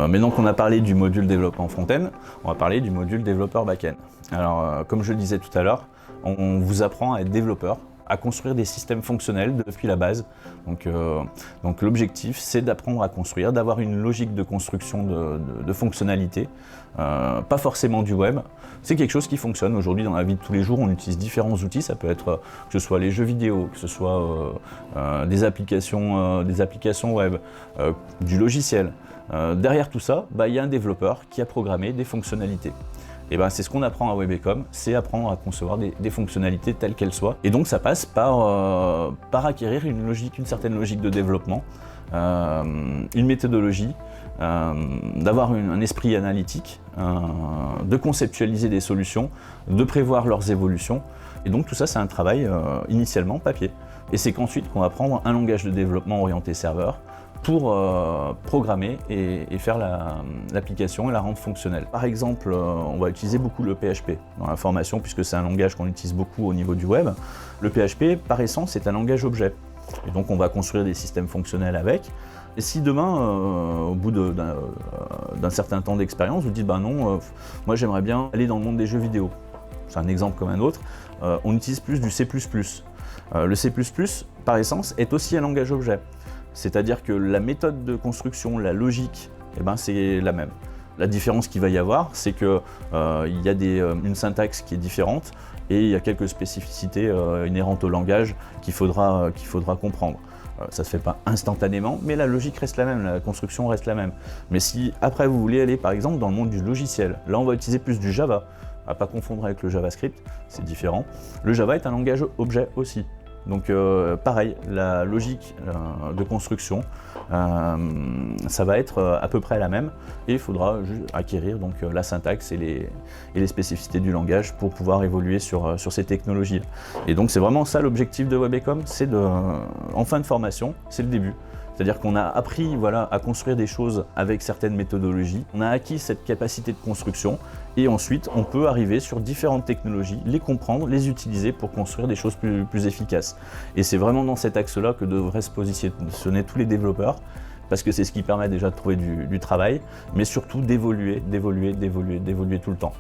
Maintenant qu'on a parlé du module développement front-end, on va parler du module développeur back-end. Alors, comme je le disais tout à l'heure, on vous apprend à être développeur, à construire des systèmes fonctionnels depuis la base. Donc l'objectif, c'est d'apprendre à construire, d'avoir une logique de construction de fonctionnalités, pas forcément du web. C'est quelque chose qui fonctionne aujourd'hui dans la vie de tous les jours. On utilise différents outils, ça peut être que ce soit les jeux vidéo, que ce soit des applications web, du logiciel. Derrière tout ça, il y a un développeur qui a programmé des fonctionnalités. Et c'est ce qu'on apprend à Webecom, c'est apprendre à concevoir des fonctionnalités telles qu'elles soient. Et donc ça passe par acquérir une certaine logique de développement, une méthodologie, d'avoir un esprit analytique, de conceptualiser des solutions, de prévoir leurs évolutions. Et donc tout ça, c'est un travail initialement papier. Et c'est qu'ensuite qu'on va prendre un langage de développement orienté serveur, pour programmer et faire l'application et la rendre fonctionnelle. Par exemple, on va utiliser beaucoup le PHP dans la formation puisque c'est un langage qu'on utilise beaucoup au niveau du web. Le PHP, par essence, c'est un langage objet. Et donc on va construire des systèmes fonctionnels avec. Et si demain, au bout d'un certain temps d'expérience, vous dites non, moi j'aimerais bien aller dans le monde des jeux vidéo. C'est un exemple comme un autre. On utilise plus du C++. Le C++, par essence, est aussi un langage objet. C'est-à-dire que la méthode de construction, la logique, c'est la même. La différence qu'il va y avoir, c'est qu'il y a une syntaxe qui est différente et il y a quelques spécificités inhérentes au langage qu'il faudra comprendre. Ça ne se fait pas instantanément, mais la logique reste la même, la construction reste la même. Mais si après vous voulez aller par exemple dans le monde du logiciel, là on va utiliser plus du Java, à ne pas confondre avec le JavaScript, c'est différent. Le Java est un langage objet aussi. Donc pareil, la logique de construction, ça va être à peu près la même et il faudra juste acquérir donc, la syntaxe et les spécificités du langage pour pouvoir évoluer sur ces technologies. Et donc c'est vraiment ça l'objectif de Webecom, c'est en fin de formation, c'est le début. C'est-à-dire qu'on a appris à construire des choses avec certaines méthodologies, on a acquis cette capacité de construction et ensuite on peut arriver sur différentes technologies, les comprendre, les utiliser pour construire des choses plus efficaces. Et c'est vraiment dans cet axe-là que devraient se positionner tous les développeurs, parce que c'est ce qui permet déjà de trouver du travail, mais surtout d'évoluer tout le temps.